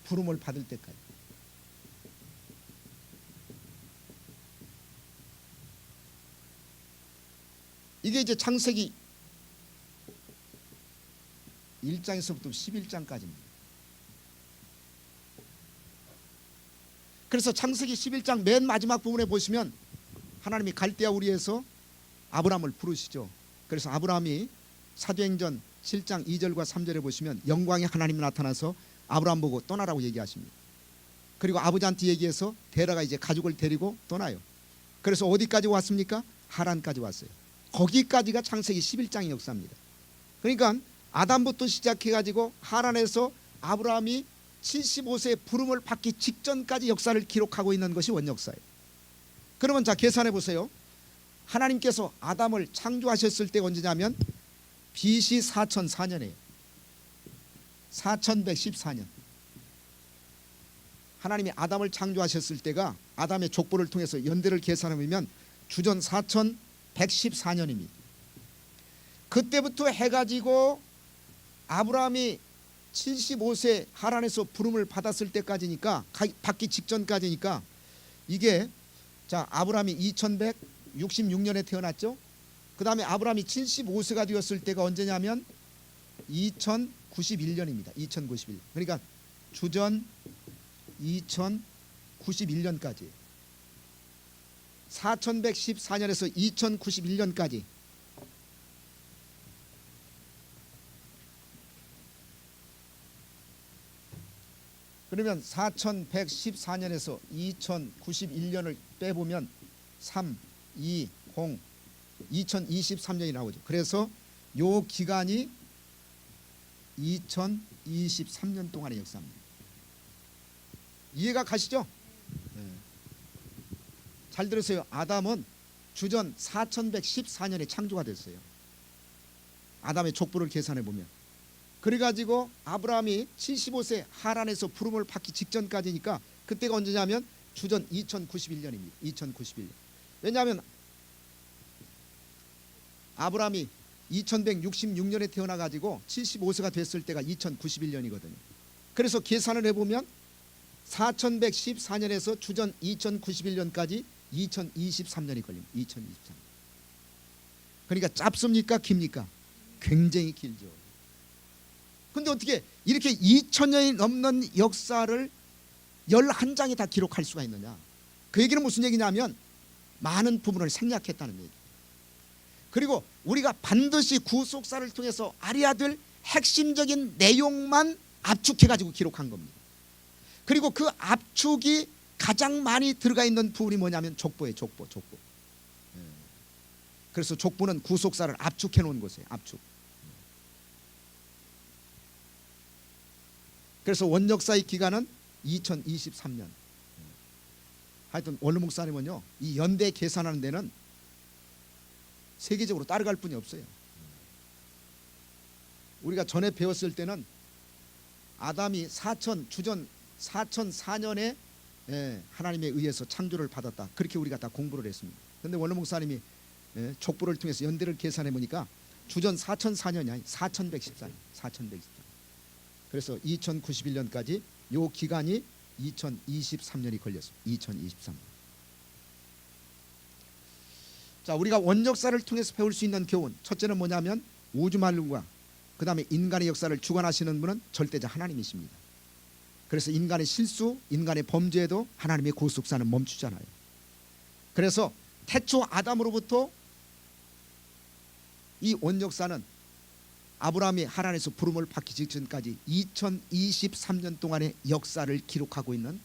부름을 받을 때까지. 이게 이제 창세기 1장에서부터 11장까지입니다. 그래서 창세기 11장 맨 마지막 부분에 보시면 하나님이 갈대아 우리에서 아브라함을 부르시죠. 그래서 아브라함이 사도행전 7장 2절과 3절에 보시면 영광의 하나님이 나타나서 아브라함 보고 떠나라고 얘기하십니다. 그리고 아버지한테 얘기해서 데라가 이제 가족을 데리고 떠나요. 그래서 어디까지 왔습니까? 하란까지 왔어요. 거기까지가 창세기 11장의 역사입니다. 그러니까 아담부터 시작해가지고 하란에서 아브라함이 75세의 부름을 받기 직전까지 역사를 기록하고 있는 것이 원역사예요. 그러면 자, 계산해 보세요. 하나님께서 아담을 창조하셨을 때가 언제냐면 BC 4004년이에요. 4114년. 하나님이 아담을 창조하셨을 때가 아담의 족보를 통해서 연대를 계산해 보면 주전 4114년입니다. 그때부터 해가지고 아브라함이 75세 하란에서 부름을 받았을 때까지니까, 받기 직전까지니까, 이게 자, 아브라함이 2166년에 태어났죠. 그 다음에 아브라함이 75세가 되었을 때가 언제냐면 2091년입니다. 2091년. 그러니까 주전 2091년까지, 4114년에서 2091년까지 그러면 4114년에서 2091년을 빼보면 3, 2, 0, 2023년이 나오죠. 그래서 요 기간이 2023년 동안의 역사입니다. 이해가 가시죠? 네. 잘 들으세요. 아담은 주전 4114년에 창조가 됐어요. 아담의 족보를 계산해 보면. 그래가지고 아브라함이 75세 하란에서 부름을 받기 직전까지니까 그때가 언제냐면 주전 2091년입니다. 2091년. 왜냐하면 아브라함이 2166년에 태어나가지고 75세가 됐을 때가 2091년이거든요. 그래서 계산을 해보면 4114년에서 주전 2091년까지 2023년이 걸립니다. 2023년. 그러니까 짧습니까? 깁니까? 굉장히 길죠. 근데 어떻게 이렇게 2000년이 넘는 역사를 11장에 다 기록할 수가 있느냐? 그 얘기는 무슨 얘기냐면 많은 부분을 생략했다는 얘기. 그리고 우리가 반드시 구속사를 통해서 알아야 될 핵심적인 내용만 압축해가지고 기록한 겁니다. 그리고 그 압축이 가장 많이 들어가 있는 부분이 뭐냐면 족보예요. 족보. 그래서 족보는 구속사를 압축해 놓은 것이에요. 압축. 그래서 원역사의 기간은 2023년. 하여튼 원로 목사님은요, 이 연대 계산하는 데는 세계적으로 따라갈 뿐이 없어요. 우리가 전에 배웠을 때는 아담이 주전 4004년에 하나님에 의해서 창조를 받았다. 그렇게 우리가 다 공부를 했습니다. 그런데 원로 목사님이 족보를 통해서 연대를 계산해 보니까 주전 4004년이 아니 4114년. 4114년. 그래서 2091년까지 요 기간이 2023년이 걸렸습니다. 2023년. 자, 우리가 원역사를 통해서 배울 수 있는 교훈, 첫째는 뭐냐면 우주 만물과 그 다음에 인간의 역사를 주관하시는 분은 절대자 하나님이십니다. 그래서 인간의 실수, 인간의 범죄에도 하나님의 구속사는 멈추잖아요. 그래서 태초 아담으로부터 이 원역사는 아브라함이 하나님에서 부름을 받기 직전까지 2023년 동안의 역사를 기록하고 있는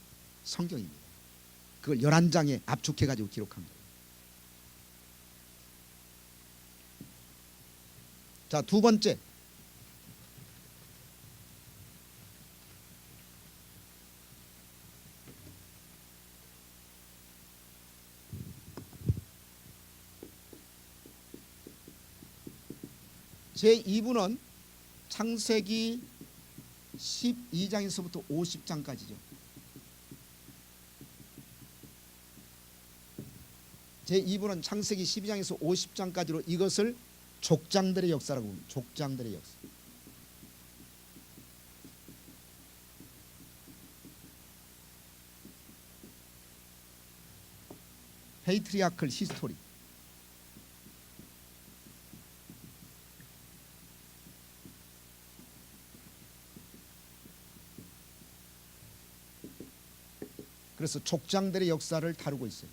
성경입니다. 그걸 11장에 압축해가지고 기록한 거예요. 자, 두 번째, 제2부는 창세기 12장에서부터 50장까지죠. 제2부는 창세기 12장에서 50장까지로 이것을 족장들의 역사라고 합니다. 족장들의 역사. 페이트리아클 히스토리. 그래서 족장들의 역사를 다루고 있어요.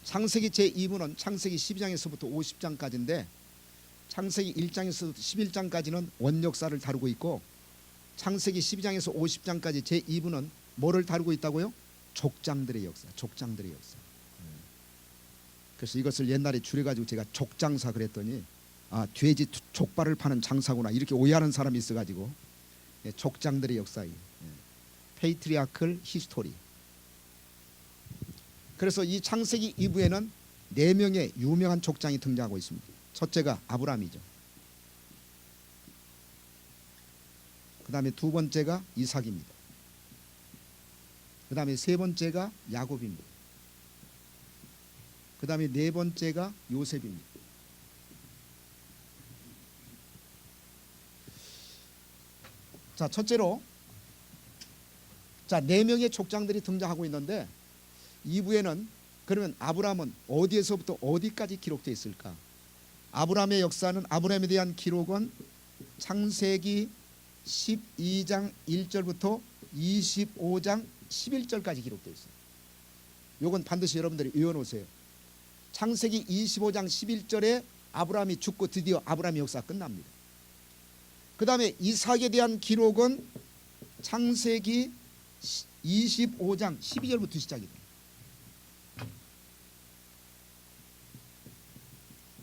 창세기 제2부는 창세기 12장에서부터 50장까지인데 창세기 1장에서 11장까지는 원역사를 다루고 있고 창세기 12장에서 50장까지 제2부는 뭐를 다루고 있다고요? 족장들의 역사. 족장들의 역사. 그래서 이것을 옛날에 줄여가지고 제가 족장사 그랬더니 돼지 족발을 파는 장사구나 이렇게 오해하는 사람이 있어가지고 족장들의 역사예요. 페이트리아클 히스토리. 그래서 이 창세기 2부에는 4명의 유명한 족장이 등장하고 있습니다. 첫째가 아브라함이죠. 그 다음에 두 번째가 이삭입니다. 그 다음에 세 번째가 야곱입니다. 그 다음에 네 번째가 요셉입니다. 자, 첫째로 4명의 족장들이 등장하고 있는데 2부에는 그러면 아브라함은 어디에서부터 어디까지 기록되어 있을까? 아브라함의 역사는 아브라함에 대한 기록은 창세기 12장 1절부터 25장 11절까지 기록되어 있어요. 이건 반드시 여러분들이 외워놓으세요. 창세기 25장 11절에 아브라함이 죽고 드디어 아브라함의 역사가 끝납니다. 그 다음에 이삭에 대한 기록은 창세기 25장 12절부터 시작이 돼요.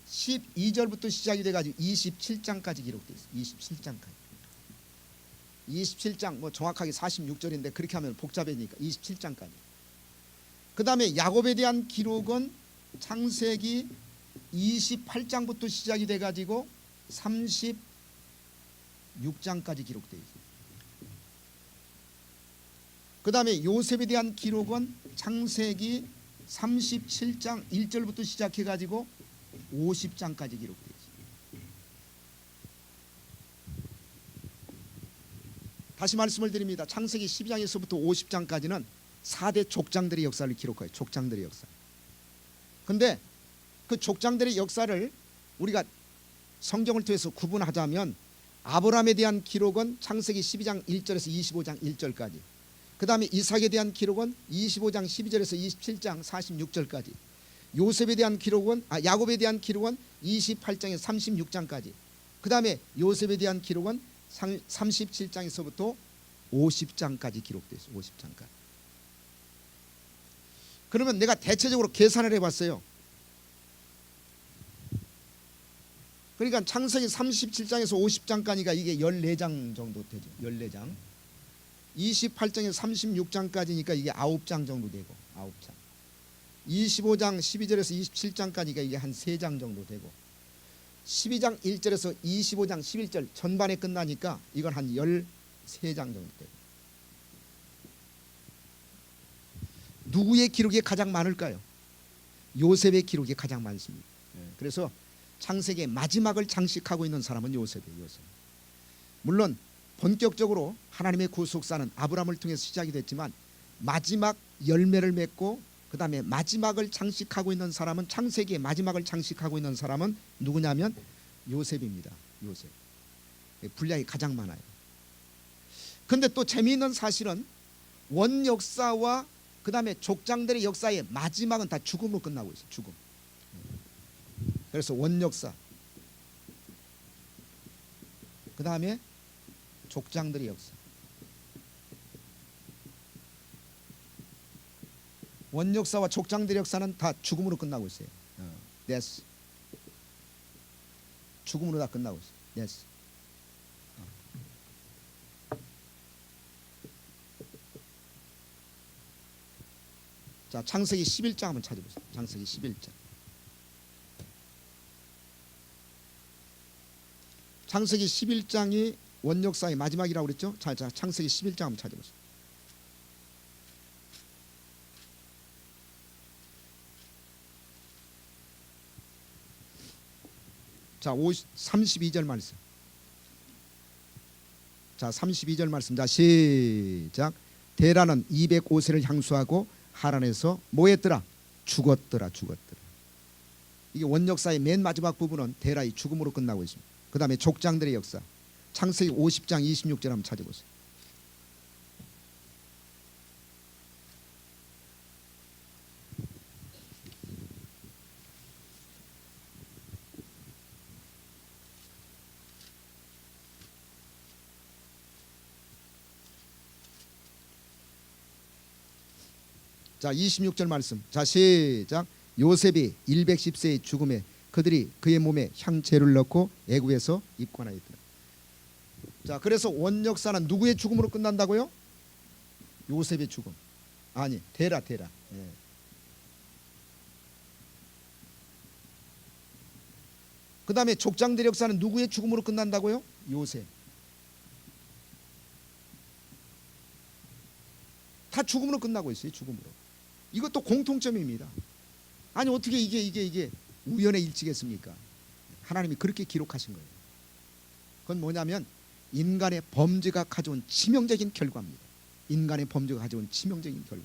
12절부터 시작이 돼가지고 27장까지 기록되어 있어요. 27장까지. 27장 뭐 정확하게 46절인데 그렇게 하면 복잡해지니까 27장까지. 그 다음에 야곱에 대한 기록은 창세기 28장부터 시작이 돼가지고 36장까지 기록되어 있어요. 그 다음에 요셉에 대한 기록은 창세기 37장 1절부터 시작해가지고 50장까지 기록되어 있습니다. 다시 말씀을 드립니다. 창세기 12장에서부터 50장까지는 4대 족장들의 역사를 기록해요. 족장들의 역사. 근데 그 족장들의 역사를 우리가 성경을 통해서 구분하자면 아브라함에 대한 기록은 창세기 12장 1절에서 25장 1절까지, 그 다음에 이삭에 대한 기록은 25장 12절에서 27장 46절까지, 요셉에 대한 기록은 야곱에 대한 기록은 28장에서 36장까지, 그 다음에 요셉에 대한 기록은 37장에서부터 50장까지 기록되어 있어요. 50장까지. 그러면 내가 대체적으로 계산을 해봤어요. 그러니까 창세기 37장에서 50장까지가 이게 14장 정도 되죠. 14장. 28장에서 36장까지니까 이게 9장 정도 되고 9장. 25장 12절에서 27장까지가 이게 한 3장 정도 되고 12장 1절에서 25장 11절 전반에 끝나니까 이건 한 13장 정도 되고 누구의 기록이 가장 많을까요? 요셉의 기록이 가장 많습니다. 그래서 창세기의 마지막을 장식하고 있는 사람은 요셉이에요. 요셉. 물론 본격적으로 하나님의 구속사는 아브라함을 통해서 시작이 됐지만 마지막 열매를 맺고 그 다음에 마지막을 장식하고 있는 사람은 창세기의 마지막을 장식하고 있는 사람은 누구냐면 요셉입니다. 요셉. 분량이 가장 많아요. 그런데 또 재미있는 사실은 원 역사와 그 다음에 족장들의 역사의 마지막은 다 죽음으로 끝나고 있어요. 죽음. 그래서 원 역사 그 다음에 족장들의 역사. 원 역사와 족장들의 역사는 다 죽음으로 끝나고 있어요. yes. 죽음으로 다 끝나고 있어요. yes. 자, 창세기 11장 한번 찾아보세요. 창세기 11장. 창세기 11장이 원역사의 마지막이라고 그랬죠? 자, 창세기 11장 한번 찾아보세요. 자, 32절 말씀. 자, 32절 말씀. 자, 시작. 데라는 205세를 향수하고 하란에서 뭐 했더라? 죽었더라. 이게 원역사의 맨 마지막 부분은 데라의 죽음으로 끝나고 있습니다. 그 다음에 족장들의 역사. 창세기 50장 26절 한번 찾아보세요. 자, 26절 말씀. 자, 시작. 요셉이 110세의 죽음에 그들이 그의 몸에 향재를 넣고 애굽에서 입관하였더라. 자, 그래서 원역사는 누구의 죽음으로 끝난다고요? 요셉의 죽음. 아니, 데라. 예. 그 다음에 족장들의 역사는 누구의 죽음으로 끝난다고요? 요셉. 다 죽음으로 끝나고 있어요. 죽음으로. 이것도 공통점입니다. 아니 어떻게 이게 우연의 일치겠습니까? 하나님이 그렇게 기록하신 거예요. 그건 뭐냐면 인간의 범죄가 가져온 치명적인 결과입니다. 인간의 범죄가 가져온 치명적인 결과.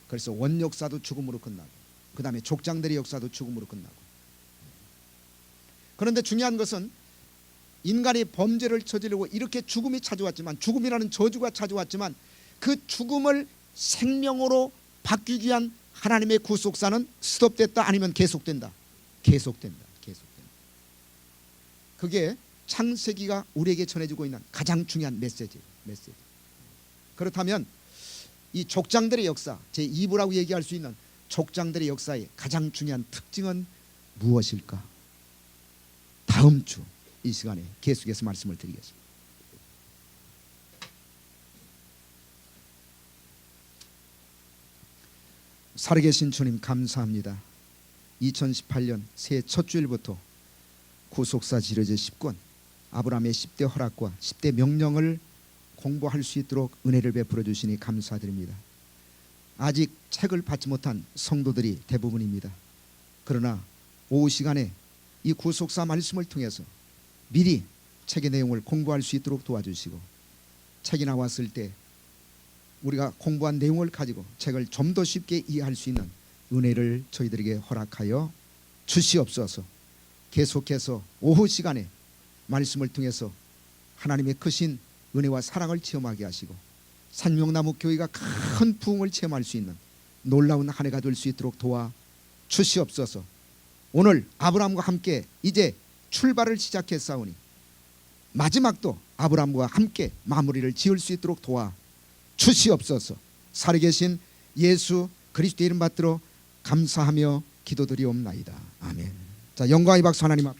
그래서 원역사도 죽음으로 끝나고 그 다음에 족장들의 역사도 죽음으로 끝나고. 그런데 중요한 것은 인간이 범죄를 저지르고 이렇게 죽음이 찾아왔지만, 죽음이라는 저주가 찾아왔지만 그 죽음을 생명으로 바뀌기 위한 하나님의 구속사는 스톱됐다 아니면 계속된다. 계속된다. 그게 창세기가 우리에게 전해주고 있는 가장 중요한 메시지. 그렇다면 이 족장들의 역사, 제2부라고 얘기할 수 있는 족장들의 역사의 가장 중요한 특징은 무엇일까? 다음 주 이 시간에 계속해서 말씀을 드리겠습니다. 살아계신 주님 감사합니다. 2018년 새해 첫 주일부터 구속사 지려제 10권 아브라함의 10대 허락과 10대 명령을 공부할 수 있도록 은혜를 베풀어 주시니 감사드립니다. 아직 책을 받지 못한 성도들이 대부분입니다. 그러나 오후 시간에 이 구속사 말씀을 통해서 미리 책의 내용을 공부할 수 있도록 도와주시고, 책이 나왔을 때 우리가 공부한 내용을 가지고 책을 좀 더 쉽게 이해할 수 있는 은혜를 저희들에게 허락하여 주시옵소서. 계속해서 오후 시간에 말씀을 통해서 하나님의 크신 은혜와 사랑을 체험하게 하시고 산명나무 교회가 큰 부흥을 체험할 수 있는 놀라운 한 해가 될 수 있도록 도와 주시옵소서. 오늘 아브라함과 함께 이제 출발을 시작했사오니 마지막도 아브라함과 함께 마무리를 지을 수 있도록 도와 주시옵소서. 살아계신 예수 그리스도의 이름 받들어 감사하며 기도드리옵나이다. 아멘. 자, 영광의 박수 하나님 앞에.